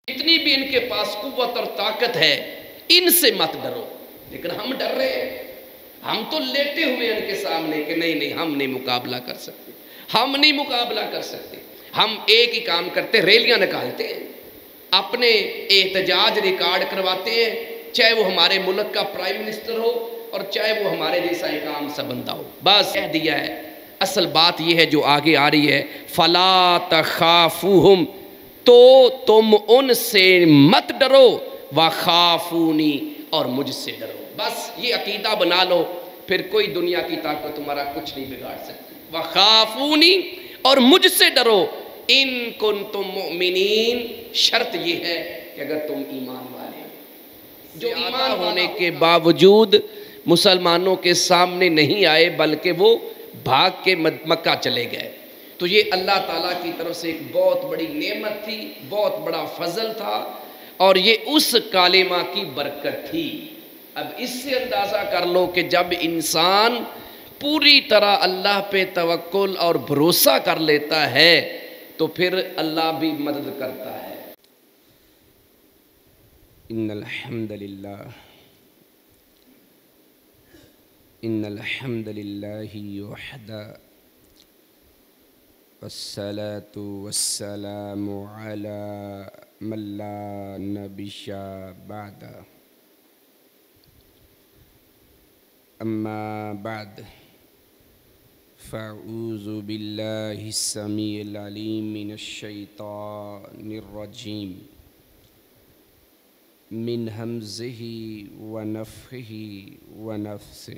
اتنی بھی ان کے پاس قوت اور طاقت ہے، ان سے مت ڈرو۔ لیکن ہم ڈر رہے ہیں، ہم تو لیٹے ہوئے ان کے سامنے کہ نہیں نہیں ہم نہیں مقابلہ کر سکتے، ہم نہیں مقابلہ کر سکتے۔ ہم ایک ہی کام کرتے، ریلیاں نکالتے ہیں، اپنے احتجاج ریکارڈ کرواتے ہیں، چاہے وہ ہمارے ملک کا پرائم منسٹر ہو اور چاہے وہ ہمارے جیسا ایک عام سا بندہ ہو، بس کہہ دیا ہے۔ اصل بات یہ ہے جو آگے آ رہی ہے، فَلَا تَخَافُوهُمْ، تو تم ان سے مت ڈرو، وَخَافُونِي، اور مجھ سے ڈرو۔ بس یہ عقیدہ بنا لو، پھر کوئی دنیا کی طاقت تمہارا کچھ نہیں بگاڑ سکتی۔ وَخَافُونِي، اور مجھ سے ڈرو، ان کنتم مؤمنین، شرط یہ ہے کہ اگر تم ایمان والے ہو۔ جو ایمان ہونے کے باوجود مسلمانوں کے سامنے نہیں آئے بلکہ وہ بھاگ کے مکہ چلے گئے، تو یہ اللہ تعالیٰ کی طرف سے ایک بہت بڑی نعمت تھی، بہت بڑا فضل تھا، اور یہ اس کلمہ کی برکت تھی۔ اب اس سے اندازہ کر لو کہ جب انسان پوری طرح اللہ پہ توکل اور بھروسہ کر لیتا ہے تو پھر اللہ بھی مدد کرتا ہے۔ ان الحمد للہ وحدہ، والصلاة والسلام على من لا نبی بعد، اما بعد، فاعوذ باللہ السمیع العلیم من الشیطان الرجیم، من ہمزہ ونفخہ ونفثہ،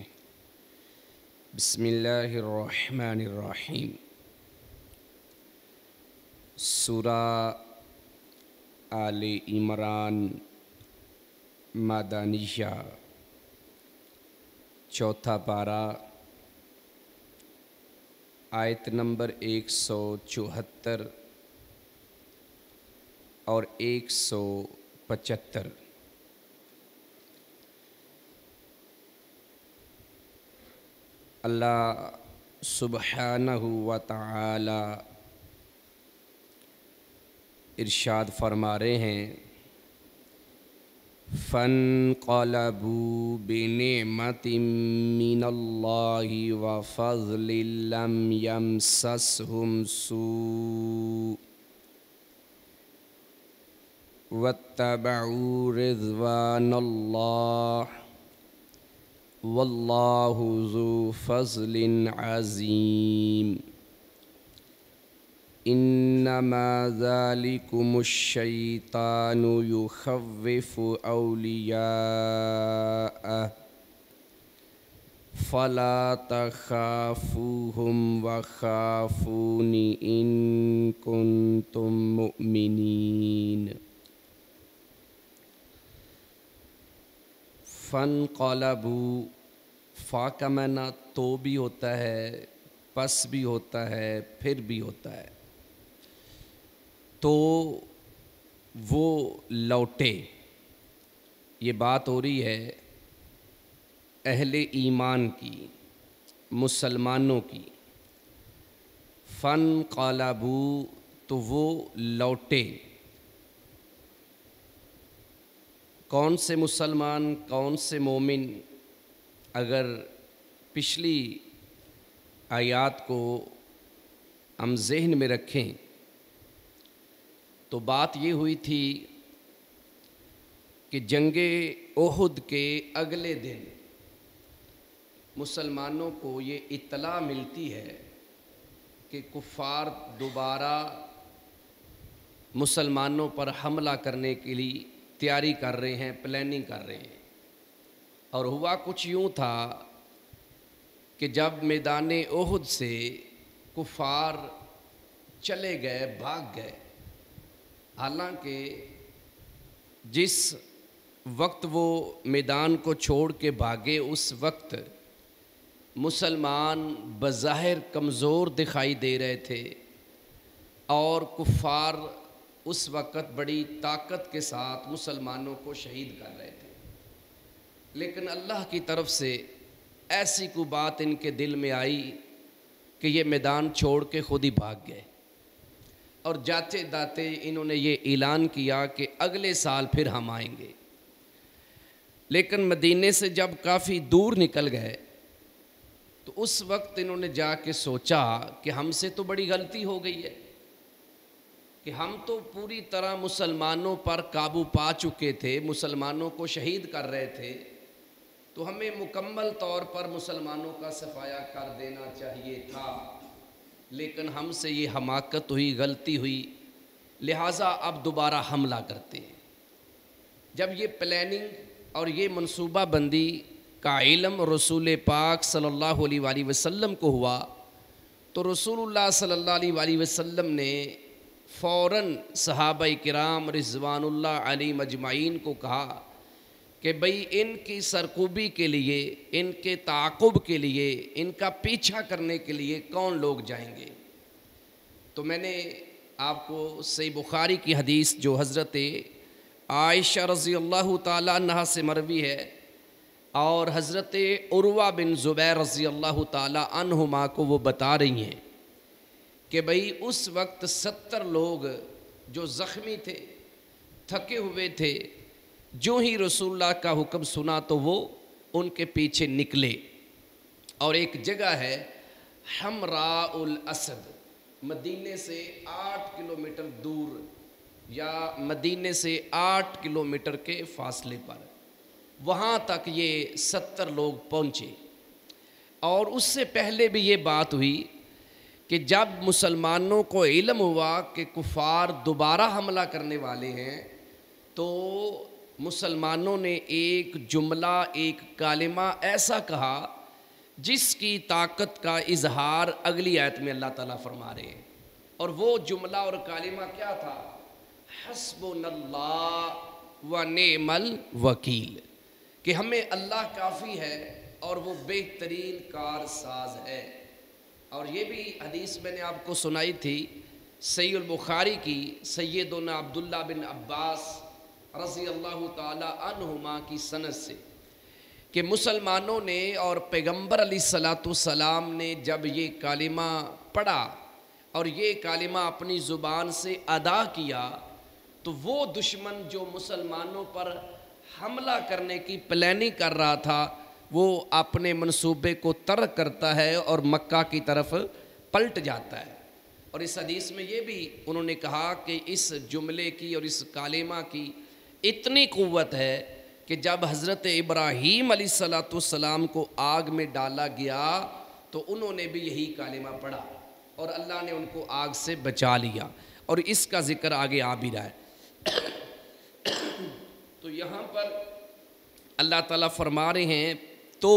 بسم اللہ الرحمن الرحیم۔ سورہ آل عمران مدنیہ، چوتھا پارہ، آیت نمبر 174 اور 175۔ اللہ سبحانہ و تعالی ارشاد فرما رہے ہیں، فَانْقَلَبُوا بِنِعْمَةٍ مِّنَ اللَّهِ وَفَضْلٍ لَّمْ يَمْسَسْهُمْ سُوءٌ وَاتَّبَعُوا رِضْوَانَ اللَّهِ وَاللَّهُ ذُو فَضْلٍ عَظِيمٍ۔ انما ذلكم الشیطان یخوف اولیاءہ فلا تخافوهم وخافون ان کنتم مؤمنین۔ فانقلبوا، فا کا معنی تو بھی ہوتا ہے، پس بھی ہوتا ہے، پھر بھی ہوتا ہے، تو وہ لوٹے۔ یہ بات ہو رہی ہے اہل ایمان کی، مسلمانوں کی۔ فانقلبوا، تو وہ لوٹے۔ کون سے مسلمان، کون سے مومن؟ اگر پچھلی آیات کو ہم ذہن میں رکھیں تو بات یہ ہوئی تھی کہ جنگ احد کے اگلے دن مسلمانوں کو یہ اطلاع ملتی ہے کہ کفار دوبارہ مسلمانوں پر حملہ کرنے کے لیے تیاری کر رہے ہیں، پلاننگ کر رہے ہیں۔ اور ہوا کچھ یوں تھا کہ جب میدان احد سے کفار چلے گئے، بھاگ گئے، حالانکہ جس وقت وہ میدان کو چھوڑ کے بھاگے اس وقت مسلمان بظاہر کمزور دکھائی دے رہے تھے، اور کفار اس وقت بڑی طاقت کے ساتھ مسلمانوں کو شہید کر رہے تھے۔ لیکن اللہ کی طرف سے ایسی کوئی بات ان کے دل میں آئی کہ یہ میدان چھوڑ کے خود ہی بھاگ گئے۔ اور جاتے جاتے انہوں نے یہ اعلان کیا کہ اگلے سال پھر ہم آئیں گے۔ لیکن مدینے سے جب کافی دور نکل گئے تو اس وقت انہوں نے جا کے سوچا کہ ہم سے تو بڑی غلطی ہو گئی ہے کہ ہم تو پوری طرح مسلمانوں پر قابو پا چکے تھے، مسلمانوں کو شہید کر رہے تھے، تو ہمیں مکمل طور پر مسلمانوں کا صفایا کر دینا چاہیے تھا، لیکن ہم سے یہ حماقت ہوئی، غلطی ہوئی، لہٰذا اب دوبارہ حملہ کرتے ہیں۔ جب یہ پلاننگ اور یہ منصوبہ بندی کا علم رسول پاک صلی اللہ علیہ وآلہ وسلم کو ہوا تو رسول اللہ صلی اللہ علیہ وآلہ وسلم نے فوراً صحابہ کرام رضوان اللہ علیہم اجمعین کو کہا کہ بھئی ان کی سرکوبی کے لیے، ان کے تعاقب کے لیے، ان کا پیچھا کرنے کے لیے کون لوگ جائیں گے؟ تو میں نے آپ کو صحیح بخاری کی حدیث جو حضرت عائشہ رضی اللہ تعالیٰ عنہا سے مروی ہے اور حضرت عروہ بن زبیر رضی اللہ تعالیٰ عنہما کو وہ بتا رہی ہیں کہ بھئی اس وقت 70 لوگ جو زخمی تھے، تھکے ہوئے تھے، جو ہی رسول اللہ کا حکم سنا تو وہ ان کے پیچھے نکلے، اور ایک جگہ ہے حمراء الاسد، مدینے سے 8 کلومیٹر دور یا مدینے سے 8 کلومیٹر کے فاصلے پر، وہاں تک یہ 70 لوگ پہنچے۔ اور اس سے پہلے بھی یہ بات ہوئی کہ جب مسلمانوں کو علم ہوا کہ کفار دوبارہ حملہ کرنے والے ہیں تو مسلمانوں نے ایک جملہ، ایک کلمہ ایسا کہا جس کی طاقت کا اظہار اگلی آیت میں اللہ تعالیٰ فرما رہے ہیں، اور وہ جملہ اور کلمہ کیا تھا؟ حسبنا اللہ و نعم الوکیل، کہ ہمیں اللہ کافی ہے اور وہ بہترین کارساز ہے۔ اور یہ بھی حدیث میں نے آپ کو سنائی تھی صحیح البخاری کی، سیدنا عبداللہ بن عباس رضی اللہ تعالی عنہما کی سند سے، کہ مسلمانوں نے اور پیغمبر علیہ السلام نے جب یہ کلمہ پڑھا اور یہ کلمہ اپنی زبان سے ادا کیا تو وہ دشمن جو مسلمانوں پر حملہ کرنے کی پلاننگ کر رہا تھا وہ اپنے منصوبے کو ترک کرتا ہے اور مکہ کی طرف پلٹ جاتا ہے۔ اور اس حدیث میں یہ بھی انہوں نے کہا کہ اس جملے کی اور اس کلمہ کی اتنی قوت ہے کہ جب حضرت ابراہیم علیہ السلام کو آگ میں ڈالا گیا تو انہوں نے بھی یہی کلمہ پڑھا اور اللہ نے ان کو آگ سے بچا لیا، اور اس کا ذکر آگے آ بھی رہا ہے۔ تو یہاں پر اللہ تعالیٰ فرما رہے ہیں تو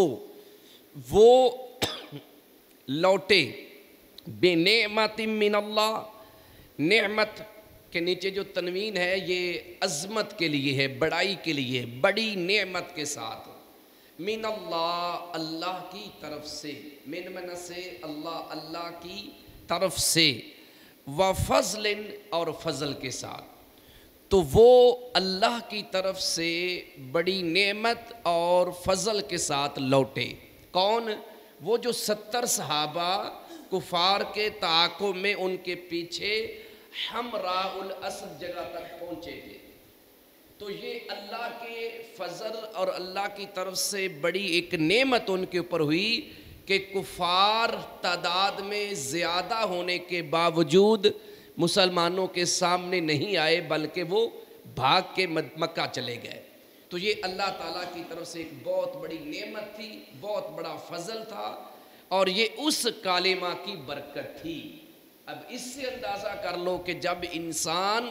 وہ لوٹے بے نعمت من اللہ، نعمت کے نیچے جو تنوین ہے یہ عظمت کے لیے ہے، بڑائی کے لیے، بڑی نعمت کے ساتھ، من اللہ، اللہ کی طرف سے، من سے اللہ، اللہ کی طرف سے، وفضل، اور فضل کے ساتھ۔ تو وہ اللہ کی طرف سے بڑی نعمت اور فضل کے ساتھ لوٹے۔ کون؟ وہ جو 70 صحابہ کفار کے تعاقب میں ان کے پیچھے حمراء الاسد جگہ تک پہنچے تھے۔ تو یہ اللہ کے فضل اور اللہ کی طرف سے بڑی ایک نعمت ان کے اوپر ہوئی کہ کفار تعداد میں زیادہ ہونے کے باوجود مسلمانوں کے سامنے نہیں آئے بلکہ وہ بھاگ کے مکہ چلے گئے۔ تو یہ اللہ تعالیٰ کی طرف سے ایک بہت بڑی نعمت تھی، بہت بڑا فضل تھا، اور یہ اس کلمہ کی برکت تھی۔ اب اس سے اندازہ کر لو کہ جب انسان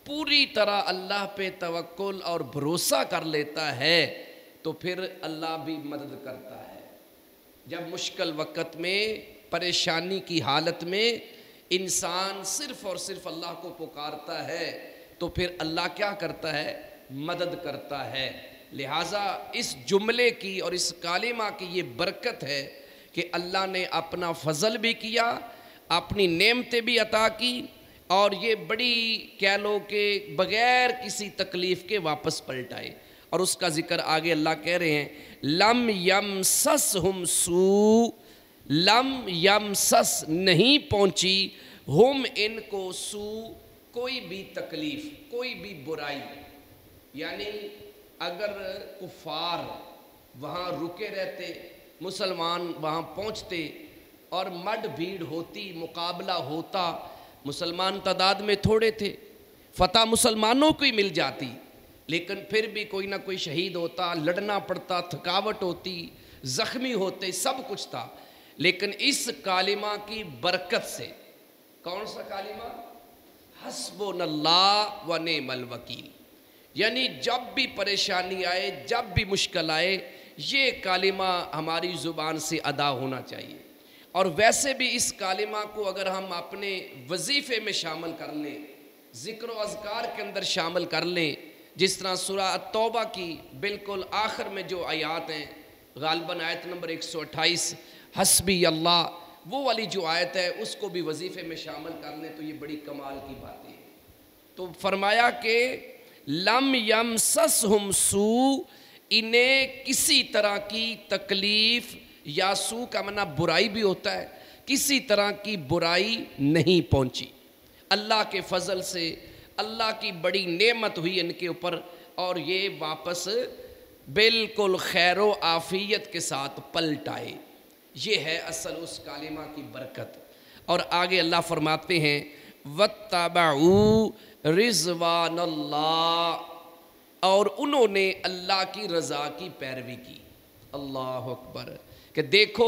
پوری طرح اللہ پہ توکل اور بھروسہ کر لیتا ہے تو پھر اللہ بھی مدد کرتا ہے۔ جب مشکل وقت میں، پریشانی کی حالت میں انسان صرف اور صرف اللہ کو پکارتا ہے تو پھر اللہ کیا کرتا ہے؟ مدد کرتا ہے۔ لہٰذا اس جملے کی اور اس کلمہ کی یہ برکت ہے کہ اللہ نے اپنا فضل بھی کیا، اپنی نعمتیں بھی عطا کی، اور یہ بڑی کہہ لو کہ بغیر کسی تکلیف کے واپس پلٹائے۔ اور اس کا ذکر آگے اللہ کہہ رہے ہیں لم یمسسہم سوء، لم یمسس نہیں پہنچی ہم ان کو سو کوئی بھی تکلیف کوئی بھی برائی، یعنی اگر کفار وہاں رکے رہتے، مسلمان وہاں پہنچتے اور مڈ بھیڑ ہوتی، مقابلہ ہوتا، مسلمان تعداد میں تھوڑے تھے، فتح مسلمانوں کو ہی مل جاتی، لیکن پھر بھی کوئی نہ کوئی شہید ہوتا، لڑنا پڑتا، تھکاوٹ ہوتی، زخمی ہوتے، سب کچھ تھا، لیکن اس کلمہ کی برکت سے، کون سا کلمہ؟ حسبنا اللہ و نعم الوکیل، یعنی جب بھی پریشانی آئے، جب بھی مشکل آئے، یہ کلمہ ہماری زبان سے ادا ہونا چاہیے۔ اور ویسے بھی اس کلمہ کو اگر ہم اپنے وظیفے میں شامل کر لیں، ذکر و اذکار کے اندر شامل کر لیں، جس طرح سورہ التوبہ کی بالکل آخر میں جو آیات ہیں، غالباً آیت نمبر 128، حسبی اللہ، وہ والی جو آیت ہے اس کو بھی وظیفے میں شامل کر لیں تو یہ بڑی کمال کی باتیں ہیں۔ تو فرمایا کہ لم یمسسہم سوء، انہیں کسی طرح کی تکلیف، یا سوء کا معنی برائی بھی ہوتا ہے، کسی طرح کی برائی نہیں پہنچی، اللہ کے فضل سے، اللہ کی بڑی نعمت ہوئی ان کے اوپر، اور یہ واپس بالکل خیر و عافیت کے ساتھ پلٹ آئے۔ یہ ہے اصل اس کلمہ کی برکت۔ اور آگے اللہ فرماتے ہیں وَاتَّبَعُوا رِضْوَانَ اللَّهِ، اور انہوں نے اللہ کی رضا کی پیروی کی۔ اللہ اکبر، کہ دیکھو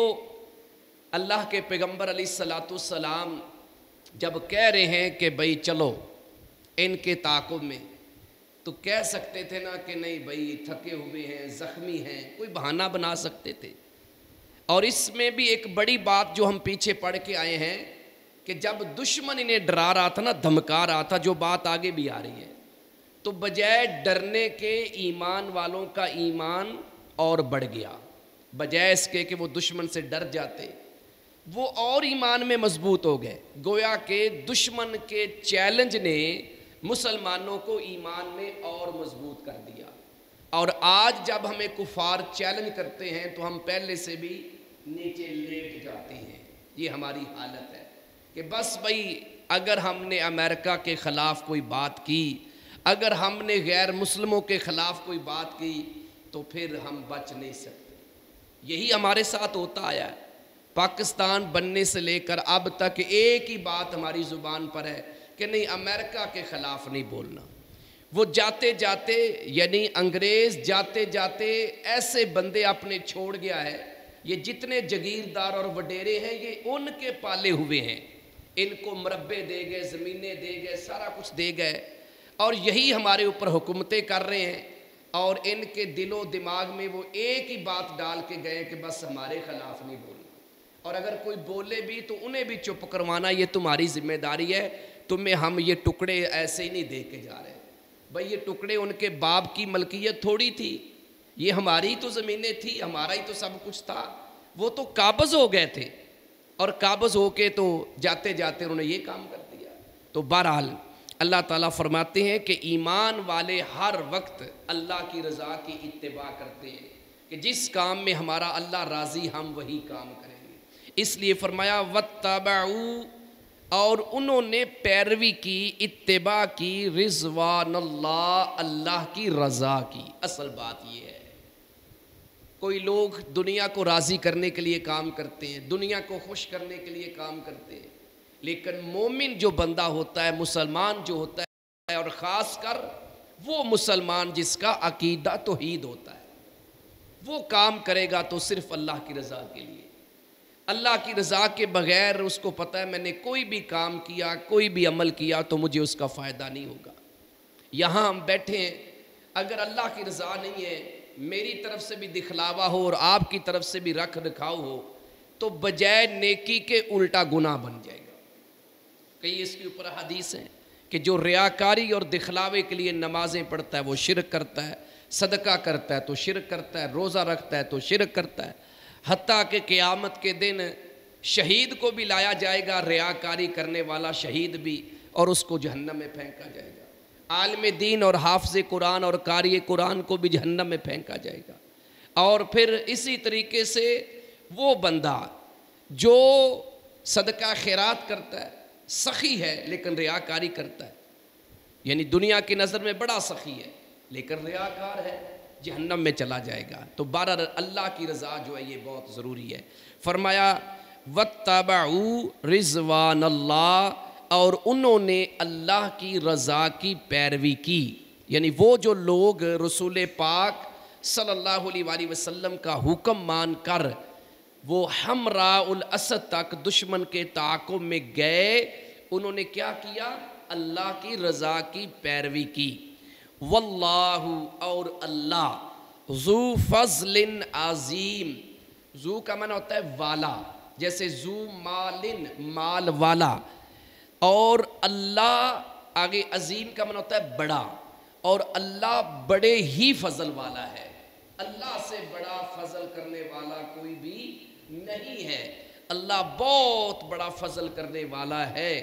اللہ کے پیغمبر علیہ السلام جب کہہ رہے ہیں کہ بھئی چلو ان کے تعاقب میں، تو کہہ سکتے تھے نا کہ نہیں بھئی تھکے ہوئے ہیں، زخمی ہیں، کوئی بہانہ بنا سکتے تھے۔ اور اس میں بھی ایک بڑی بات جو ہم پیچھے پڑھ کے آئے ہیں کہ جب دشمن انہیں ڈرا رہا تھا نا، دھمکا رہا تھا، جو بات آگے بھی آ رہی ہے، تو بجائے ڈرنے کے ایمان والوں کا ایمان اور بڑھ گیا، بجائے اس کے کہ وہ دشمن سے ڈر جاتے، وہ اور ایمان میں مضبوط ہو گئے۔ گویا کہ دشمن کے چیلنج نے مسلمانوں کو ایمان میں اور مضبوط کر دیا۔ اور آج جب ہمیں کفار چیلنج کرتے ہیں تو ہم پہلے سے بھی نیچے لیٹ جاتے ہیں۔ یہ ہماری حالت ہے کہ بس بھئی اگر ہم نے امریکہ کے خلاف کوئی بات کی، اگر ہم نے غیر مسلموں کے خلاف کوئی بات کی، تو پھر ہم بچ نہیں سکتے۔ یہی ہمارے ساتھ ہوتا آیا ہے۔ پاکستان بننے سے لے کر اب تک ایک ہی بات ہماری زبان پر ہے کہ نہیں، امریکہ کے خلاف نہیں بولنا۔ وہ جاتے جاتے، یعنی انگریز جاتے جاتے ایسے بندے اپنے چھوڑ گیا ہے، یہ جتنے جگیردار اور وڈیرے ہیں یہ ان کے پالے ہوئے ہیں، ان کو مربے دے گئے، زمینیں دے گئے، سارا کچھ دے گئے، اور یہی ہمارے اوپر حکومتیں کر رہے ہیں، اور ان کے دل و دماغ میں وہ ایک ہی بات ڈال کے گئے کہ بس ہمارے خلاف نہیں بولنا، اور اگر کوئی بولے بھی تو انہیں بھی چپ کروانا، یہ تمہاری ذمہ داری ہے، تمہیں ہم یہ ٹکڑے ایسے ہی نہیں دے کے جا رہے۔ بھئی یہ ٹکڑے ان کے باپ کی ملکیت تھوڑی تھی، یہ ہماری تو زمینیں تھی، ہمارا ہی تو سب کچھ تھا، وہ تو قابض ہو گئے تھے، اور قابض ہو کے تو جاتے جاتے انہوں نے یہ کام کر دیا۔ تو بہرحال اللہ تعالیٰ فرماتے ہیں کہ ایمان والے ہر وقت اللہ کی رضا کی اتباع کرتے ہیں، کہ جس کام میں ہمارا اللہ راضی ہم وہی کام کریں گے۔ اس لیے فرمایا وَاتَّبَعُوا، اور انہوں نے پیروی کی، اتباع کی، رضوان اللہ، اللہ کی رضا کی۔ اصل بات یہ ہے، کوئی لوگ دنیا کو راضی کرنے کے لیے کام کرتے ہیں، دنیا کو خوش کرنے کے لیے کام کرتے ہیں، لیکن مومن جو بندہ ہوتا ہے، مسلمان جو ہوتا ہے، اور خاص کر وہ مسلمان جس کا عقیدہ توحید ہوتا ہے، وہ کام کرے گا تو صرف اللہ کی رضا کے لیے۔ اللہ کی رضا کے بغیر اس کو پتہ ہے میں نے کوئی بھی کام کیا، کوئی بھی عمل کیا تو مجھے اس کا فائدہ نہیں ہوگا۔ یہاں ہم بیٹھے ہیں، اگر اللہ کی رضا نہیں ہے، میری طرف سے بھی دکھلاوا ہو اور آپ کی طرف سے بھی رکھ رکھاؤ ہو، تو بجائے نیکی کے الٹا گناہ بن جائے گا۔ کئی اس کے اوپر حدیث ہیں کہ جو ریاکاری اور دکھلاوے کے لیے نمازیں پڑھتا ہے وہ شرک کرتا ہے، صدقہ کرتا ہے تو شرک کرتا ہے، روزہ رکھتا ہے تو شرک کرتا ہے، حتیٰ کہ قیامت کے دن شہید کو بھی لایا جائے گا، ریاکاری کرنے والا شہید بھی، اور اس کو جہنم میں پھینکا جائے گا۔ عالم دین اور حافظ قرآن اور قاری قرآن کو بھی جہنم میں پھینکا جائے گا۔ اور پھر اسی طریقے سے وہ بندہ جو صدقہ خیرات کرتا ہے، سخی ہے لیکن ریاکاری کرتا ہے، یعنی دنیا کی نظر میں بڑا سخی ہے لیکن ریاکار ہے، جہنم میں چلا جائے گا۔ تو بہرحال اللہ کی رضا جو ہے یہ بہت ضروری ہے۔ فرمایا وَاتَّبَعُوا رِضْوَانَ اللَّهِ، اور انہوں نے اللہ کی رضا کی پیروی کی، یعنی وہ جو لوگ رسول پاک صلی اللہ علیہ وآلہ وسلم کا حکم مان کر وہ حمراء الاسد تک دشمن کے تعاقب میں گئے، انہوں نے کیا کیا؟ اللہ کی رضا کی پیروی کی۔ واللہ، اور اللہ، ذو فضل عظیم، ذو کا معنی ہوتا ہے والا، جیسے ذو مالن مال والا، اور اللہ آگے عظیم کا معنی ہوتا ہے بڑا، اور اللہ بڑے ہی فضل والا ہے۔ اللہ سے بڑا فضل کرنے والا کوئی بھی نہیں ہے، اللہ بہت بڑا فضل کرنے والا ہے،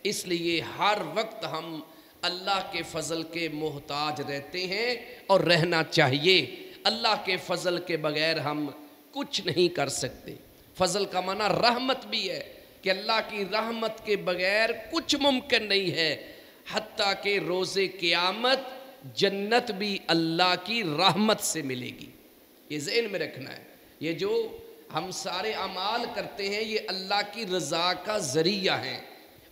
اس لیے ہر وقت ہم اللہ کے فضل کے محتاج رہتے ہیں اور رہنا چاہیے۔ اللہ کے فضل کے بغیر ہم کچھ نہیں کر سکتے۔ فضل کا معنی رحمت بھی ہے کہ اللہ کی رحمت کے بغیر کچھ ممکن نہیں ہے، حتیٰ کہ روز قیامت جنت بھی اللہ کی رحمت سے ملے گی۔ یہ ذہن میں رکھنا ہے، یہ جو ہم سارے اعمال کرتے ہیں یہ اللہ کی رضا کا ذریعہ ہیں،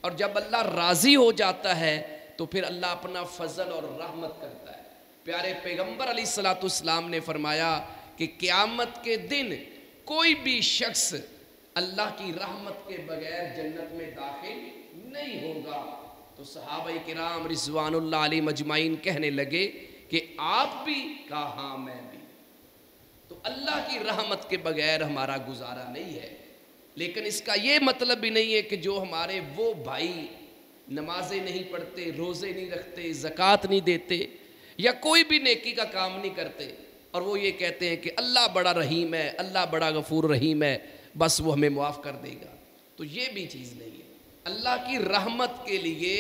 اور جب اللہ راضی ہو جاتا ہے تو پھر اللہ اپنا فضل اور رحمت کرتا ہے۔ پیارے پیغمبر علیہ السلام نے فرمایا کہ قیامت کے دن کوئی بھی شخص اللہ کی رحمت کے بغیر جنت میں داخل نہیں ہوگا۔ تو صحابہ کرام رضوان اللہ علیہ مجمعین کہنے لگے کہ آپ بھی، کہا ہاں میں بھی۔ تو اللہ کی رحمت کے بغیر ہمارا گزارا نہیں ہے، لیکن اس کا یہ مطلب بھی نہیں ہے کہ جو ہمارے وہ بھائی نمازیں نہیں پڑھتے، روزے نہیں رکھتے، زکوٰۃ نہیں دیتے، یا کوئی بھی نیکی کا کام نہیں کرتے، اور وہ یہ کہتے ہیں کہ اللہ بڑا رحیم ہے، اللہ بڑا غفور رحیم ہے، بس وہ ہمیں معاف کر دے گا، تو یہ بھی چیز نہیں ہے۔ اللہ کی رحمت کے لیے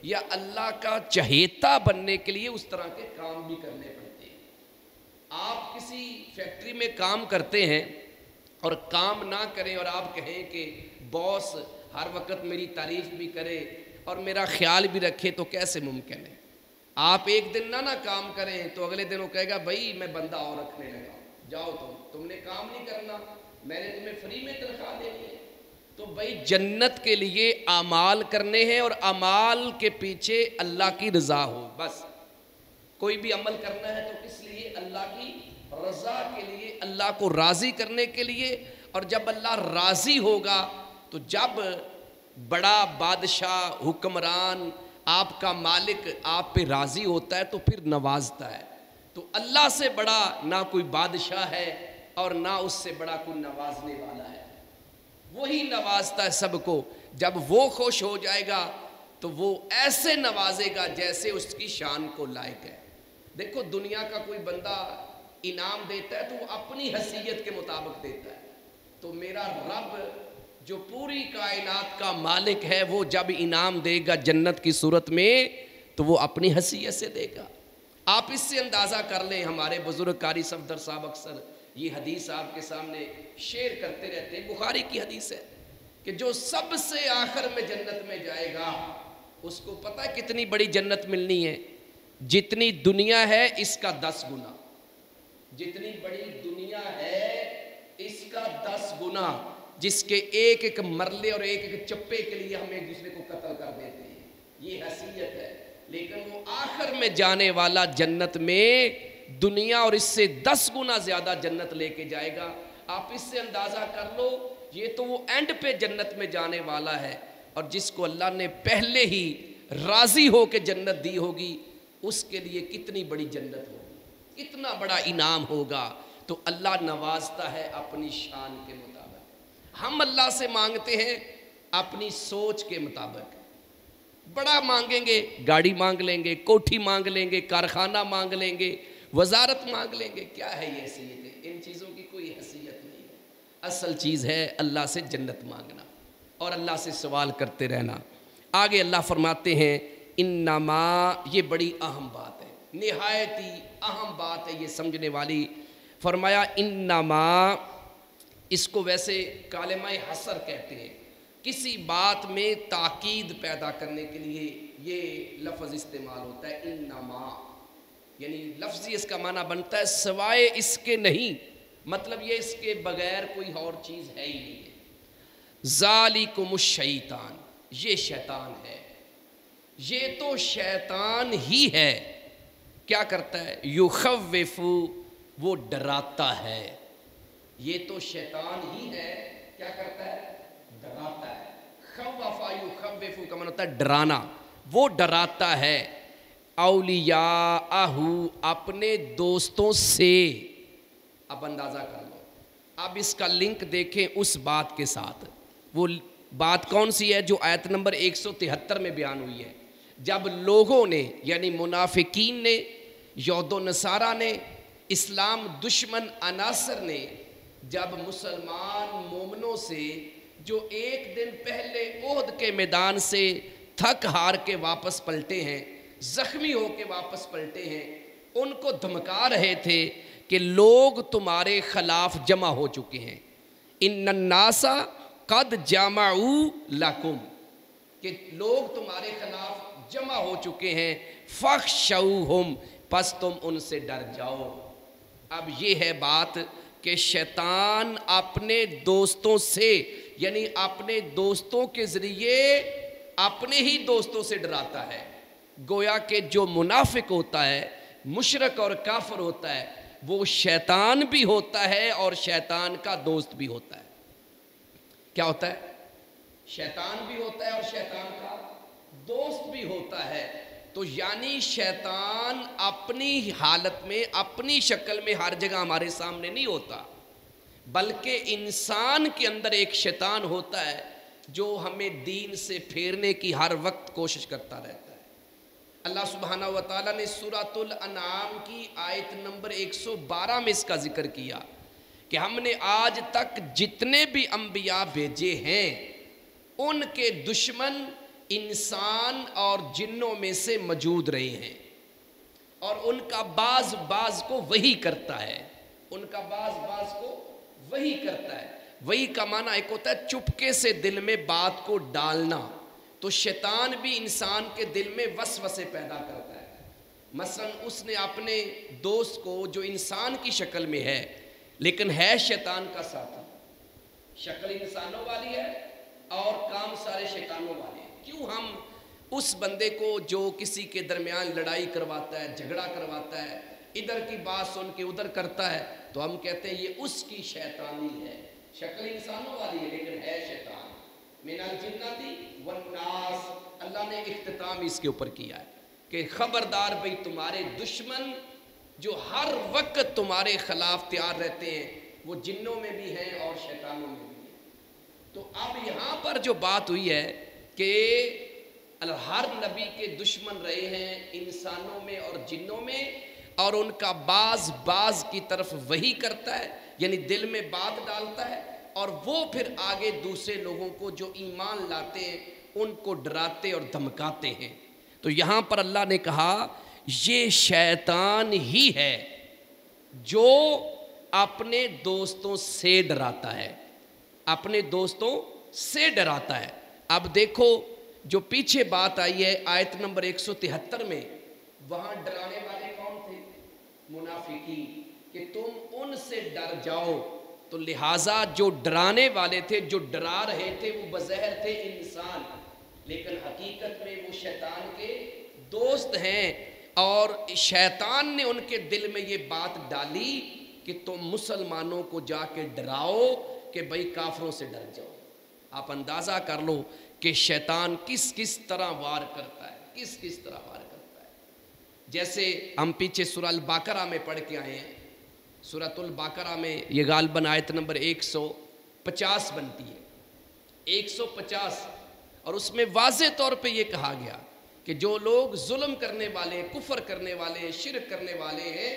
یا اللہ کا چہیتا بننے کے لیے اس طرح کے کام بھی کرنے پڑتے ہیں۔ آپ کسی فیکٹری میں کام کرتے ہیں اور کام نہ کریں اور آپ کہیں کہ باس ہر وقت میری تعریف بھی کرے اور میرا خیال بھی رکھے، تو کیسے ممکن ہے؟ آپ ایک دن نہ کام کریں تو اگلے دن وہ کہے گا بھائی میں بندہ اور رکھنے لگا، جاؤ تم نے کام نہیں کرنا، میں نے تمہیں فری میں تنخواہ دینی ہے۔ تو بھائی جنت کے لیے اعمال کرنے ہیں، اور اعمال کے پیچھے اللہ کی رضا ہو، بس کوئی بھی عمل کرنا ہے تو کس لیے؟ اللہ کی رضا کے لیے، اللہ کو راضی کرنے کے لیے۔ اور جب اللہ راضی ہوگا تو جب بڑا بادشاہ، حکمران، آپ کا مالک آپ پہ راضی ہوتا ہے تو پھر نوازتا ہے۔ تو اللہ سے بڑا نہ کوئی بادشاہ ہے اور نہ اس سے بڑا کوئی نوازنے والا ہے، وہی نوازتا ہے سب کو۔ جب وہ خوش ہو جائے گا تو وہ ایسے نوازے گا جیسے اس کی شان کو لائق ہے۔ دیکھو دنیا کا کوئی بندہ انعام دیتا ہے تو وہ اپنی حیثیت کے مطابق دیتا ہے، تو میرا رب جو پوری کائنات کا مالک ہے وہ جب انعام دے گا جنت کی صورت میں تو وہ اپنی حیثیت سے دے گا۔ آپ اس سے اندازہ کر لیں، ہمارے بزرگ قاری صفدر صاحب اکثر یہ حدیث آپ کے سامنے شیئر کرتے رہتے ہیں، بخاری کی حدیث ہے کہ جو سب سے آخر میں جنت میں جائے گا اس کو پتہ ہے کتنی بڑی جنت ملنی ہے؟ جتنی دنیا ہے اس کا 10 گنا، جتنی بڑی دنیا ہے اس کا 10 گنا، جس کے ایک ایک مرلے اور ایک ایک چپے کے لیے ہم ایک دوسرے کو قتل کر دیتے ہیں، یہ حیثیت ہے۔ لیکن وہ آخر میں جانے والا جنت میں دنیا اور اس سے 10 گنا زیادہ جنت لے کے جائے گا۔ آپ اس سے اندازہ کر لو، یہ تو وہ اینڈ پہ جنت میں جانے والا ہے، اور جس کو اللہ نے پہلے ہی راضی ہو کے جنت دی ہوگی اس کے لیے کتنی بڑی جنت ہوگی، کتنا بڑا انعام ہوگا۔ تو اللہ نوازتا ہے اپنی شان کے مطابق، ہم اللہ سے مانگتے ہیں اپنی سوچ کے مطابق۔ بڑا مانگیں گے گاڑی مانگ لیں گے، کوٹھی مانگ لیں گے، کارخانہ مانگ لیں گے، وزارت مانگ لیں گے، کیا ہے یہ حیثیت؟ ان چیزوں کی کوئی حیثیت نہیں ہے۔ اصل چیز ہے اللہ سے جنت مانگنا اور اللہ سے سوال کرتے رہنا۔ آگے اللہ فرماتے ہیں انما، یہ بڑی اہم بات ہے، نہایت ہی اہم بات ہے یہ سمجھنے والی۔ فرمایا انما، اس کو ویسے کلمہ حصر کہتے ہیں، کسی بات میں تاکید پیدا کرنے کے لیے یہ لفظ استعمال ہوتا ہے انما، یعنی لفظی اس کا معنی بنتا ہے سوائے اس کے نہیں، مطلب یہ اس کے بغیر کوئی اور چیز ہے ہی نہیں ہے۔ ذالکم الشیطان، یہ شیطان ہے، یہ تو شیطان ہی ہے، کیا کرتا ہے؟ یخوف، وہ ڈراتا ہے، یہ تو شیطان ہی ہے، کیا کرتا ہے؟ ڈراتا ہے۔ خوف یخوف کا معنی ہوتا ہے ڈرانا، وہ ڈراتا ہے اولیاءہ، اپنے دوستوں سے۔ اب اندازہ کر لو، اب اس کا لنک دیکھیں اس بات کے ساتھ، وہ بات کون سی ہے جو آیت نمبر 173 میں بیان ہوئی ہے؟ جب لوگوں نے یعنی منافقین نے، یہود و نصارہ نے، اسلام دشمن عناصر نے جب مسلمان مومنوں سے جو ایک دن پہلے احد کے میدان سے تھک ہار کے واپس پلٹے ہیں، زخمی ہو کے واپس پلٹے ہیں، ان کو دھمکا رہے تھے کہ لوگ تمہارے خلاف جمع ہو چکے ہیں، ان الناس قد جمعوا لکم، کہ لوگ تمہارے خلاف جمع ہو چکے ہیں، فخشوہم، پس تم ان سے ڈر جاؤ۔ اب یہ ہے بات کہ شیطان اپنے دوستوں سے یعنی اپنے دوستوں کے ذریعے اپنے ہی دوستوں سے ڈراتا ہے۔ گویا کہ جو منافق ہوتا ہے، مشرک اور کافر ہوتا ہے، وہ شیطان بھی ہوتا ہے اور شیطان کا دوست بھی ہوتا ہے۔ کیا ہوتا ہے؟ شیطان بھی ہوتا ہے اور شیطان کا دوست بھی ہوتا ہے۔ تو یعنی شیطان اپنی حالت میں، اپنی شکل میں ہر جگہ ہمارے سامنے نہیں ہوتا، بلکہ انسان کے اندر ایک شیطان ہوتا ہے جو ہمیں دین سے پھیرنے کی ہر وقت کوشش کرتا رہتا ہے۔ اللہ سبحانہ و تعالیٰ نے سورۃ الانعام کی آیت نمبر 112 میں اس کا ذکر کیا کہ ہم نے آج تک جتنے بھی انبیاء بھیجے ہیں ان کے دشمن انسان اور جنوں میں سے موجود رہے ہیں، اور ان کا بعض کو وہی کرتا ہے، ان کا بعض کو وہی کرتا ہے۔ وہی کا معنی ایک ہوتا ہے چپکے سے دل میں بات کو ڈالنا، تو شیطان بھی انسان کے دل میں وسوسے پیدا کرتا ہے۔ مثلا اس نے اپنے دوست کو جو انسان کی شکل میں ہے لیکن ہے شیطان کا ساتھی، شکل انسانوں والی ہے اور کام سارے شیطانوں والے ہیں، کیوں ہم اس بندے کو جو کسی کے درمیان لڑائی کرواتا ہے، جھگڑا کرواتا ہے، ادھر کی بات سن کے ادھر کرتا ہے، تو ہم کہتے ہیں یہ اس کی شیطانی ہے، شکل انسانوں والی ہے لیکن ہے شیطان۔ من الجنۃ والناس، اللہ نے اختتام اس کے اوپر کیا ہے کہ خبردار بھئی تمہارے دشمن جو ہر وقت تمہارے خلاف تیار رہتے ہیں وہ جنوں میں بھی ہیں اور شیطانوں میں بھی ہیں۔ تو اب یہاں پر جو بات ہوئی ہے کہ ہر نبی کے دشمن رہے ہیں انسانوں میں اور جنوں میں، اور ان کا بعض کی طرف وہی کرتا ہے، یعنی دل میں بات ڈالتا ہے، اور وہ پھر آگے دوسرے لوگوں کو جو ایمان لاتے ہیں ان کو ڈراتے اور دھمکاتے ہیں۔ تو یہاں پر اللہ نے کہا یہ شیطان ہی ہے جو اپنے دوستوں سے ڈراتا ہے، اپنے دوستوں سے ڈراتا ہے۔ اب دیکھو جو پیچھے بات آئی ہے آیت نمبر 173 میں، وہاں ڈرانے والے کون تھے؟ منافقین، کہ تم ان سے ڈر جاؤ۔ تو لہٰذا جو ڈرانے والے تھے، جو ڈرا رہے تھے، وہ بظاہر تھے انسان، لیکن حقیقت میں وہ شیطان کے دوست ہیں، اور شیطان نے ان کے دل میں یہ بات ڈالی کہ تم مسلمانوں کو جا کے ڈراؤ کہ بھئی کافروں سے ڈر جاؤ۔ آپ اندازہ کر لو کہ شیطان کس طرح وار کرتا ہے، کس طرح وار کرتا ہے۔ جیسے ہم پیچھے سورہ البقرہ میں پڑھ کے آئے ہیں، سورۃ البقرہ میں یہ غالباً آیت نمبر 150 بنتی ہے، 150، اور اس میں واضح طور پہ یہ کہا گیا کہ جو لوگ ظلم کرنے والے، کفر کرنے والے، شرک کرنے والے ہیں،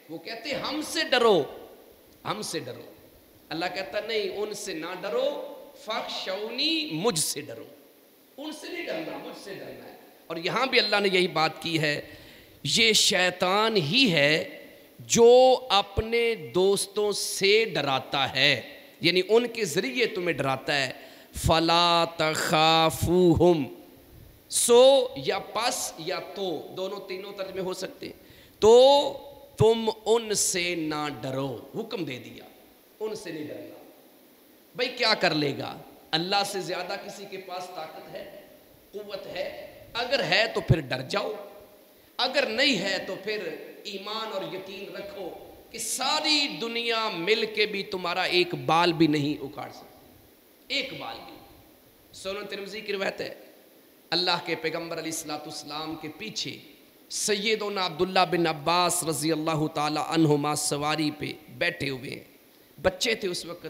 وہ کہتے ہیں ہم سے ڈرو، ہم سے ڈرو۔ اللہ کہتا نہیں، ان سے نہ ڈرو، فخشونی، مجھ سے ڈرو، ان سے نہیں ڈرنا، مجھ سے ڈرنا ہے۔ اور یہاں بھی اللہ نے یہی بات کی ہے، یہ شیطان ہی ہے جو اپنے دوستوں سے ڈراتا ہے، یعنی ان کے ذریعے تمہیں ڈراتا ہے۔ فلا تخافوہم، سو یا پس یا تو، دونوں تینوں ترجمے ہو سکتے ہیں، تو تم ان سے نہ ڈرو، حکم دے دیا ان سے نہیں ڈرنا۔ بھئی کیا کر لے گا؟ اللہ سے زیادہ کسی کے پاس طاقت ہے، قوت ہے؟ اگر ہے تو پھر ڈر جاؤ، اگر نہیں ہے تو پھر ایمان اور یقین رکھو کہ ساری دنیا مل کے بھی تمہارا ایک بال بھی نہیں اکھاڑ سکتی، ایک بال بھی۔ سنن ترمذی کی روایت ہے، اللہ کے پیغمبر علیہ السلام کے پیچھے سیدنا عبداللہ بن عباس رضی اللہ تعالی عنہما سواری پہ بیٹھے ہوئے ہیں، بچے تھے اس وقت،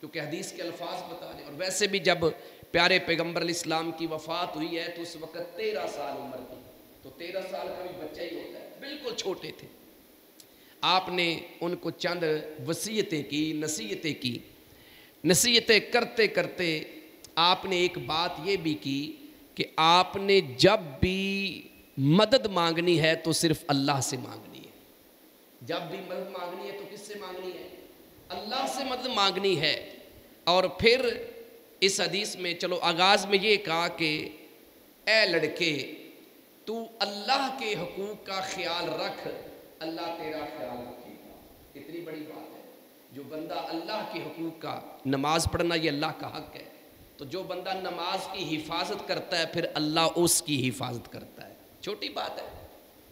کیونکہ حدیث کے الفاظ بتا رہے ہیں، اور ویسے بھی جب پیارے پیغمبر علیہ السلام کی وفات ہوئی ہے تو اس وقت 13 سال عمر تھی، تو 13 سال کا بھی بچہ ہی ہوتا ہے، بالکل چھوٹے تھے۔ آپ نے ان کو چند وصیتیں کی، نصیحتیں کرتے کرتے آپ نے ایک بات یہ بھی کی کہ آپ نے جب بھی مدد مانگنی ہے تو صرف اللہ سے مانگنی ہے، جب بھی مدد مانگنی ہے تو کس سے مانگنی ہے؟ اللہ سے مدد مانگنی ہے۔ اور پھر اس حدیث میں چلو آغاز میں یہ کہا کہ اے لڑکے تو اللہ کے حقوق کا خیال رکھ، اللہ تیرا خیال رکھے گا۔ اتنی بڑی بات ہے، جو بندہ اللہ کے حقوق کا، نماز پڑھنا یہ اللہ کا حق ہے، تو جو بندہ نماز کی حفاظت کرتا ہے پھر اللہ اس کی حفاظت کرتا ہے، چھوٹی بات ہے۔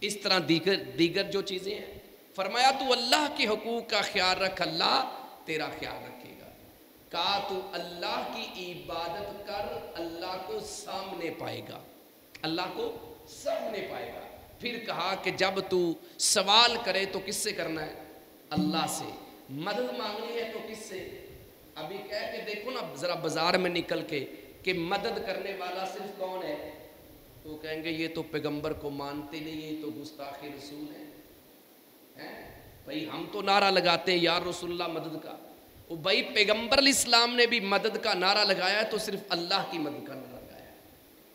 اس طرح دیگر جو چیزیں ہیں، فرمایا تو اللہ کے حقوق کا خیال رکھ، اللہ تیرا خیال رکھے گا۔ کہا تو اللہ کی عبادت کر، اللہ کو سامنے پائے گا، اللہ کو سامنے پائے گا۔ پھر کہا کہ جب تو سوال کرے تو کس سے کرنا ہے؟ اللہ سے۔ مدد مانگنی ہے تو کس سے؟ ابھی کہہ کے دیکھو نا ذرا بازار میں نکل کے کہ مدد کرنے والا صرف کون ہے، تو کہیں گے یہ تو پیغمبر کو مانتے نہیں، یہ تو گستاخ رسول ہے۔ بھائی ہم تو نعرہ لگاتے ہیں یا رسول اللہ مدد کا، وہ بھائی پیغمبر علیہ السلام نے بھی مدد کا نعرہ لگایا تو صرف اللہ کی مدد کا نعرہ لگایا،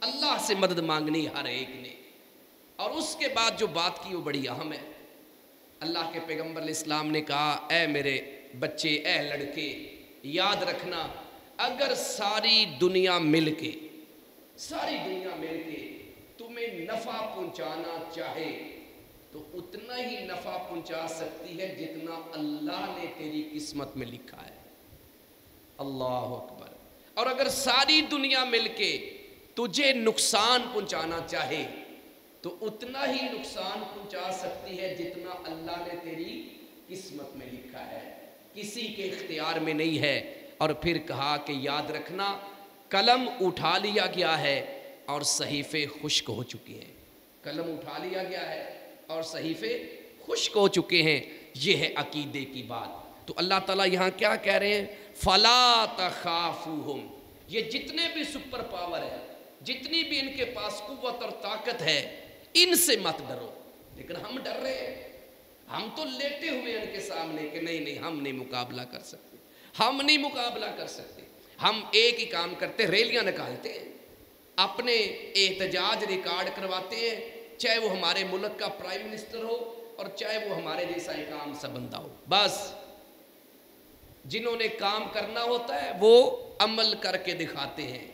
اللہ سے مدد مانگنی ہر ایک نے۔ اور اس کے بعد جو بات کی وہ بڑی اہم ہے، اللہ کے پیغمبر علیہ السلام نے کہا اے میرے بچے، اے لڑکے، یاد رکھنا اگر ساری دنیا مل کے تمہیں نفع پہنچانا چاہے تو اتنا ہی نفع پہنچا سکتی ہے جتنا اللہ نے تیری قسمت میں لکھا ہے۔ اللہ اکبر۔ اور اگر ساری دنیا مل کے تجھے نقصان پہنچانا چاہے تو اتنا ہی نقصان پہنچا سکتی ہے جتنا اللہ نے تیری قسمت میں لکھا ہے، کسی کے اختیار میں نہیں ہے۔ اور پھر کہا کہ یاد رکھنا قلم اٹھا لیا گیا ہے اور صحیفے خشک ہو چکے ہیں، قلم اٹھا لیا گیا ہے اور صحیفے خشک ہو چکے ہیں۔ یہ ہے عقیدے کی بات۔ تو اللہ تعالیٰ یہاں کیا کہہ رہے ہیں؟ فَلَا تَخَافُوهُمْ، یہ جتنے بھی سپر پاور ہے، جتنی بھی ان کے پاس قوت اور طاقت ہے، ان سے مت ڈرو۔ لیکن ہم ڈر رہے ہیں، ہم تو لیٹے ہوئے ان کے سامنے کہ نہیں ہم نہیں مقابلہ کر سکتے، ہم نہیں مقابلہ کر سکتے۔ ہم ایک ہی کام کرتے، ریلیاں نکالتے ہیں، اپنے احتجاج ریکارڈ کرواتے ہیں، چاہے وہ ہمارے ملک کا پرائم منسٹر ہو اور چاہے وہ ہمارے جیسا ایک عام سا بندہ ہو۔ بس جنہوں نے کام کرنا ہوتا ہے وہ عمل کر کے دکھاتے ہیں۔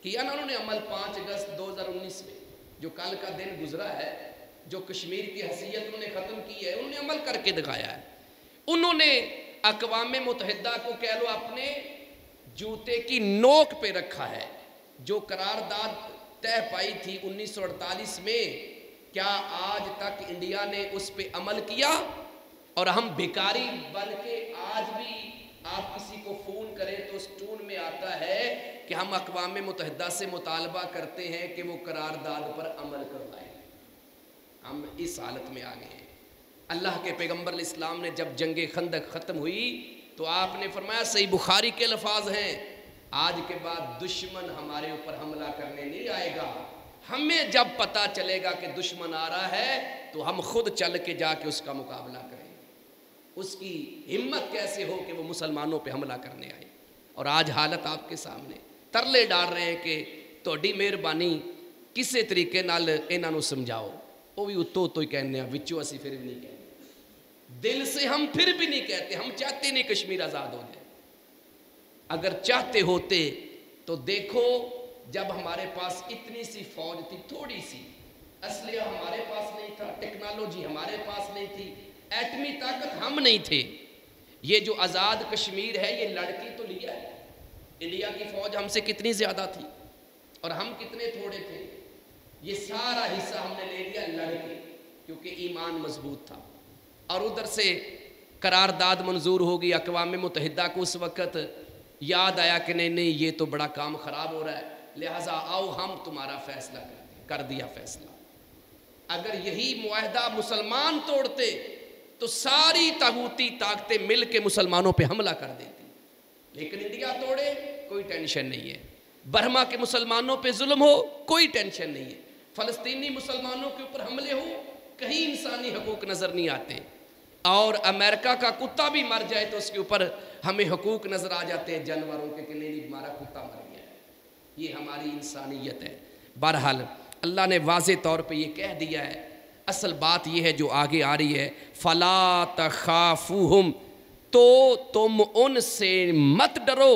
کیا نا انہوں نے عمل 5 اگست 2019 میں، جو کل کا دن گزرا ہے، جو کشمیر کی حیثیت انہوں نے ختم کی ہے، انہوں نے عمل کر کے دکھایا ہے۔ انہوں نے اقوام متحدہ کو کہہ لو اپنے جوتے کی نوک پہ رکھا ہے۔ جو قرارداد طے پائی تھی 1948 میں، کیا آج تک انڈیا نے اس پہ عمل کیا؟ اور ہم بھکاری بن کے آج بھی آپ کسی کو فون کریں تو اس ٹون میں آتا ہے کہ ہم اقوام متحدہ سے مطالبہ کرتے ہیں کہ وہ قرارداد پر عمل کروائیں۔ ہم اس حالت میں آ گئے ہیں۔ اللہ کے پیغمبر علیہ السلام نے جب جنگ خندق ختم ہوئی تو آپ نے فرمایا، صحیح بخاری کے الفاظ ہیں، آج کے بعد دشمن ہمارے اوپر حملہ کرنے نہیں آئے گا۔ ہمیں جب پتہ چلے گا کہ دشمن آ رہا ہے تو ہم خود چل کے جا کے اس کا مقابلہ کریں۔ اس کی ہمت کیسے ہو کہ وہ مسلمانوں پہ حملہ کرنے آئے۔ اور آج حالت آپ کے سامنے، ترلے ڈال رہے ہیں کہ تہاڈی مہربانی کسے طریقے نال انہاں نوں سمجھاؤ، وہ بھی اتو ہی کہنے ہیں، وچوں اسی پھر بھی نہیں کہتے، دل سے ہم پھر بھی نہیں کہتے، ہم چاہتے نہیں کشمیر آزاد ہو جائے۔ اگر چاہتے ہوتے تو دیکھو جب ہمارے پاس اتنی سی فوج تھی، تھوڑی سی، اسلحہ ہمارے پاس نہیں تھا، ٹیکنالوجی ہمارے پاس نہیں تھی، ایٹمی طاقت ہم نہیں تھے، یہ جو آزاد کشمیر ہے یہ لڑکی تو لیا ہے، انڈیا کی فوج ہم سے کتنی زیادہ تھی اور ہم کتنے تھوڑے تھے، یہ سارا حصہ ہم نے لے لیا لڑکی، کیونکہ ایمان مضبوط تھا۔ اور ادھر سے قرارداد منظور ہوگی اقوام متحدہ کو، اس وقت یاد آیا کہ نہیں نہیں یہ تو بڑا کام خراب ہو رہا ہے، لہٰذا آؤ ہم تمہارا فیصلہ کر دیا فیصلہ۔ اگر یہی معاہدہ مسلمان توڑتے تو ساری طاغوتی طاقتیں مل کے مسلمانوں پہ حملہ کر دیتی، لیکن انڈیا توڑے کوئی ٹینشن نہیں ہے، برما کے مسلمانوں پہ ظلم ہو کوئی ٹینشن نہیں ہے، فلسطینی مسلمانوں کے اوپر حملے ہو کہیں انسانی حقوق نظر نہیں آتے، اور امریکہ کا کتا بھی مر جائے تو اس کے اوپر ہمیں حقوق نظر آ جاتے ہیں جانوروں کے کہ نہیں ہمارا کتا مر گیا ہے، یہ ہماری انسانیت ہے۔ بہرحال اللہ نے واضح طور پہ یہ کہہ دیا ہے، اصل بات یہ ہے جو آگے آ رہی ہے، فَلَا تَخَافُوهُمْ، تو تم ان سے مت ڈرو،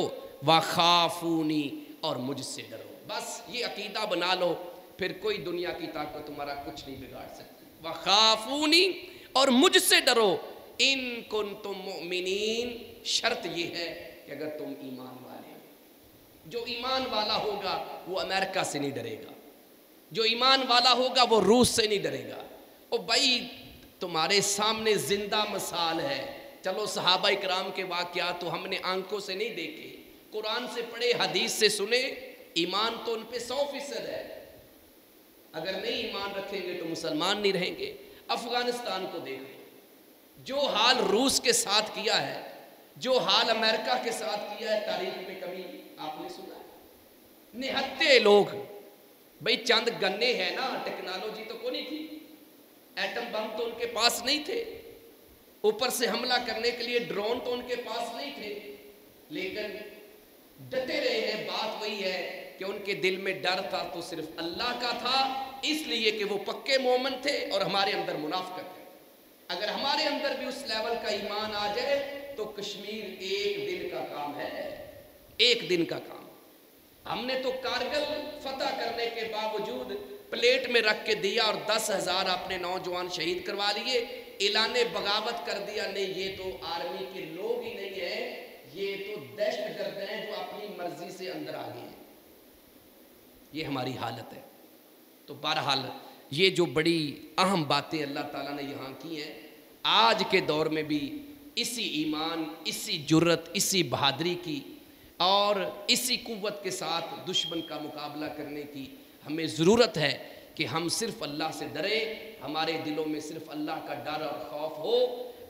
وَخَافُونِي، اور مجھ سے ڈرو، بس یہ عقیدہ بنا لو، پھر کوئی دنیا کی طاقت تمہارا کچھ نہیں بگاڑ سکتی، وَخَافُونِي، اور مجھ سے ڈرو، ان کنتم مؤمنین، شرط یہ ہے کہ اگر تم ایمان والے ہو، جو ایمان والا ہوگا وہ امریکہ سے نہیں ڈرے گا، جو ایمان والا ہوگا وہ روس سے نہیں ڈرے گا۔ او بھائی تمہارے سامنے زندہ مثال ہے، چلو صحابہ اکرام کے واقعات تو ہم نے آنکھوں سے نہیں دیکھے، قرآن سے پڑھے، حدیث سے سنے، ایمان تو ان پہ 100% ہے، اگر نہیں ایمان رکھیں گے تو مسلمان نہیں رہیں گے۔ افغانستان کو دیکھیں، جو حال روس کے ساتھ کیا ہے، جو حال امریکہ کے ساتھ کیا ہے، تاریخ میں کبھی آپ نے سنا ہے؟ نہتے لوگ، بھئی چند گنے ہیں نا، ٹیکنالوجی تو کوئی نہیں تھی، ایٹم بم تو ان کے پاس نہیں تھے، اوپر سے حملہ کرنے کے لیے ڈرون تو ان کے پاس نہیں تھے، لیکن ڈٹے رہے ہیں۔ بات وہی ہے کہ ان کے دل میں ڈر تھا تو صرف اللہ کا تھا، اس لیے کہ وہ پکے مومن تھے اور ہمارے اندر منافقت ہے۔ اگر ہمارے اندر بھی اس لیول کا ایمان آ جائے تو کشمیر ایک دن کا کام ہے، ایک دن کا کام۔ ہم نے تو کارگل فتح کرنے کے باوجود پلیٹ میں رکھ کے دیا اور 10,000 اپنے نوجوان شہید کروا لیے، اعلان بغاوت کر دیا، نہیں یہ تو آرمی کے لوگ ہی نہیں ہیں، یہ تو دہشت گرد ہیں جو اپنی مرضی سے اندر آ گئے ہیں، یہ ہماری حالت ہے۔ تو بہرحال یہ جو بڑی اہم باتیں اللہ تعالیٰ نے یہاں کی ہیں، آج کے دور میں بھی اسی ایمان، اسی جرت، اسی بہادری کی اور اسی قوت کے ساتھ دشمن کا مقابلہ کرنے کی ہمیں ضرورت ہے کہ ہم صرف اللہ سے ڈریں، ہمارے دلوں میں صرف اللہ کا ڈر اور خوف ہو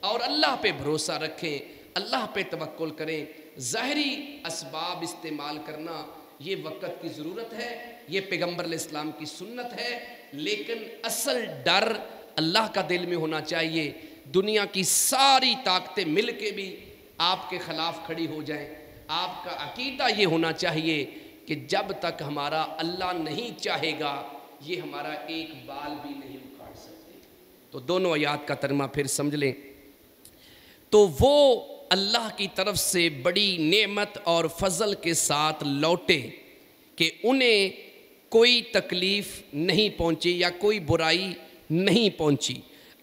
اور اللہ پہ بھروسہ رکھیں، اللہ پہ توکل کریں۔ ظاہری اسباب استعمال کرنا یہ وقت کی ضرورت ہے، یہ پیغمبر علیہ السلام کی سنت ہے، لیکن اصل ڈر اللہ کا دل میں ہونا چاہیے۔ دنیا کی ساری طاقتیں مل کے بھی آپ کے خلاف کھڑی ہو جائیں، آپ کا عقیدہ یہ ہونا چاہیے کہ جب تک ہمارا اللہ نہیں چاہے گا یہ ہمارا ایک بال بھی نہیں اکھاڑ سکتے۔ تو دونوں آیات کا ترجمہ پھر سمجھ لیں، تو وہ اللہ کی طرف سے بڑی نعمت اور فضل کے ساتھ لوٹے کہ انہیں کوئی تکلیف نہیں پہنچی یا کوئی برائی نہیں پہنچی،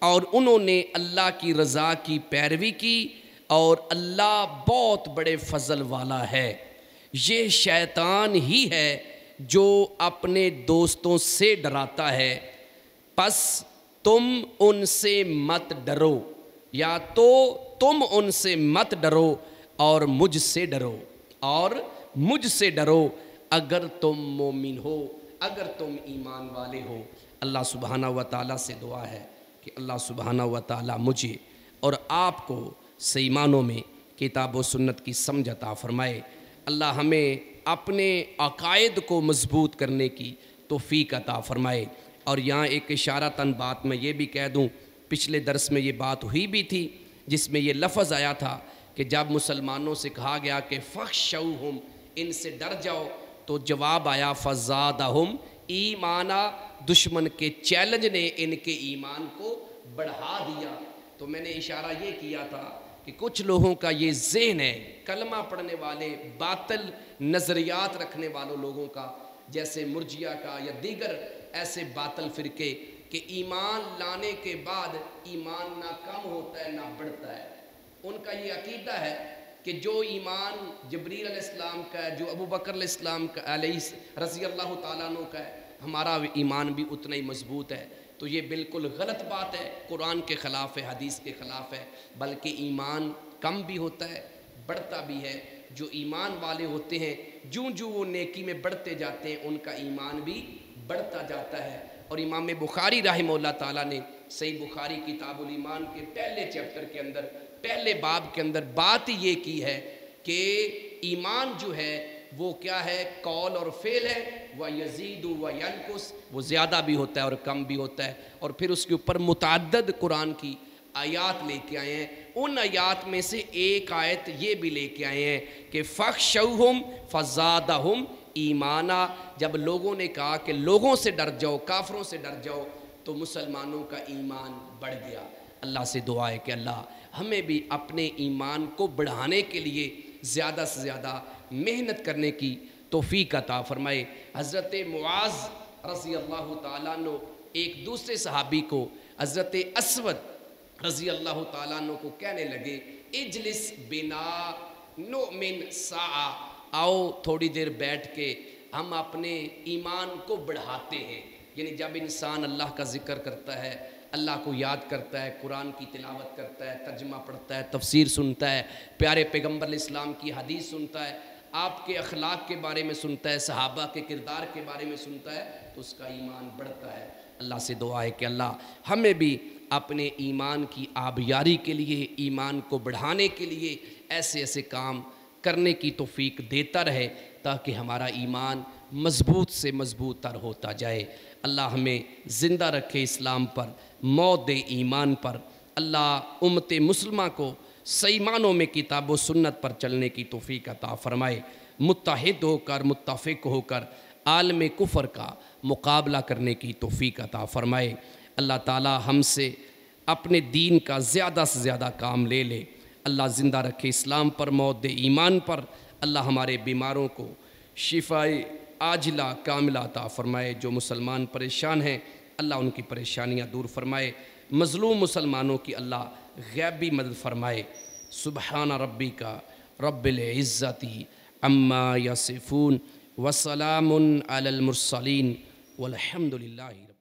اور انہوں نے اللہ کی رضا کی پیروی کی، اور اللہ بہت بڑے فضل والا ہے۔ یہ شیطان ہی ہے جو اپنے دوستوں سے ڈراتا ہے، پس تم ان سے مت ڈرو، یا تو تم ان سے مت ڈرو اور مجھ سے ڈرو، اور مجھ سے ڈرو اگر تم مومن ہو، اگر تم ایمان والے ہو۔ اللہ سبحانہ و تعالیٰ سے دعا ہے کہ اللہ سبحانہ و تعالیٰ مجھے اور آپ کو صحیح معنوں میں کتاب و سنت کی سمجھ عطا فرمائے۔ اللہ ہمیں اپنے عقائد کو مضبوط کرنے کی توفیق عطا فرمائے۔ اور یہاں ایک اشارتاً بات میں یہ بھی کہہ دوں، پچھلے درس میں یہ بات ہوئی بھی تھی جس میں یہ لفظ آیا تھا کہ جب مسلمانوں سے کہا گیا کہ فخشوہم، ان سے ڈر جاؤ، تو جواب آیا فزادہم ایمانا، دشمن کے چیلنج نے ان کے ایمان کو بڑھا دیا۔ تو میں نے اشارہ یہ کیا تھا کہ کچھ لوگوں کا یہ ذہن ہے، کلمہ پڑھنے والے باطل نظریات رکھنے والوں لوگوں کا، جیسے مرجیہ کا یا دیگر ایسے باطل فرقے، کہ ایمان لانے کے بعد ایمان نہ کم ہوتا ہے نہ بڑھتا ہے۔ ان کا یہ عقیدہ ہے کہ جو ایمان جبریل علیہ السلام کا ہے، جو ابو بکر علیہ السلام کا علیہ رضی اللہ تعالیٰ عنہ کا ہے، ہمارا ایمان بھی اتنا ہی مضبوط ہے۔ تو یہ بالکل غلط بات ہے، قرآن کے خلاف ہے، حدیث کے خلاف ہے، بلکہ ایمان کم بھی ہوتا ہے، بڑھتا بھی ہے۔ جو ایمان والے ہوتے ہیں، جو وہ نیکی میں بڑھتے جاتے ہیں، ان کا ایمان بھی بڑھتا جاتا ہے۔ اور امام بخاری رحمہ اللہ تعالیٰ نے صحیح بخاری کتاب الایمان کے پہلے چیپٹر کے اندر، پہلے باب کے اندر بات یہ کی ہے کہ ایمان جو ہے وہ کیا ہے، قول اور فعل ہے، وَيَزِيدُ وَيَنْقُصُ، وہ زیادہ بھی ہوتا ہے اور کم بھی ہوتا ہے۔ اور پھر اس کے اوپر متعدد قرآن کی آیات لے کے آئے ہیں۔ ان آیات میں سے ایک آیت یہ بھی لے کے آئے ہیں کہ فَخْشَوْهُمْ فَزَادَهُمْ ایمانا، جب لوگوں نے کہا کہ لوگوں سے ڈر جاؤ، کافروں سے ڈر جاؤ، تو مسلمانوں کا ایمان بڑھ گیا۔ اللہ سے دعا ہے کہ اللہ ہمیں بھی اپنے ایمان کو بڑھانے کے لیے زیادہ سے زیادہ محنت کرنے کی توفیق عطا فرمائے۔ حضرت معاذ رضی اللہ تعالیٰ عنہ ایک دوسرے صحابی کو، حضرت اسود رضی اللہ تعالیٰ عنہ کو کہنے لگے، اجلس بنا نؤمن ساعہ، آؤ تھوڑی دیر بیٹھ کے ہم اپنے ایمان کو بڑھاتے ہیں۔ یعنی جب انسان اللہ کا ذکر کرتا ہے، اللہ کو یاد کرتا ہے، قرآن کی تلاوت کرتا ہے، ترجمہ پڑھتا ہے، تفسیر سنتا ہے، پیارے پیغمبر علیہ السلام کی حدیث سنتا ہے، آپ کے اخلاق کے بارے میں سنتا ہے، صحابہ کے کردار کے بارے میں سنتا ہے، تو اس کا ایمان بڑھتا ہے۔ اللہ سے دعا ہے کہ اللہ ہمیں بھی اپنے ایمان کی آبیاری کے لیے، ایمان کو بڑھانے کے لیے ایسے ایسے کام کرنے کی توفیق دیتا رہے، تاکہ ہمارا ایمان مضبوط سے مضبوط تر ہوتا جائے۔ اللہ ہمیں زندہ رکھے اسلام پر، موت دے ایمان پر۔ اللہ امت مسلمہ کو صحیح معنوں میں کتاب و سنت پر چلنے کی توفیق عطا فرمائے، متحد ہو کر، متفق ہو کر عالم کفر کا مقابلہ کرنے کی توفیق عطا فرمائے۔ اللہ تعالی ہم سے اپنے دین کا زیادہ سے زیادہ کام لے لے۔ اللہ زندہ رکھے اسلام پر، موت دے ایمان پر۔ اللہ ہمارے بیماروں کو شفائے عاجلہ کاملہ عطا فرمائے۔ جو مسلمان پریشان ہیں، اللہ ان کی پریشانیاں دور فرمائے۔ مظلوم مسلمانوں کی اللہ غیبی مدد فرمائے۔ سبحان ربک رب العزت عما یصفون وسلام علی المرسلین والحمد للہ۔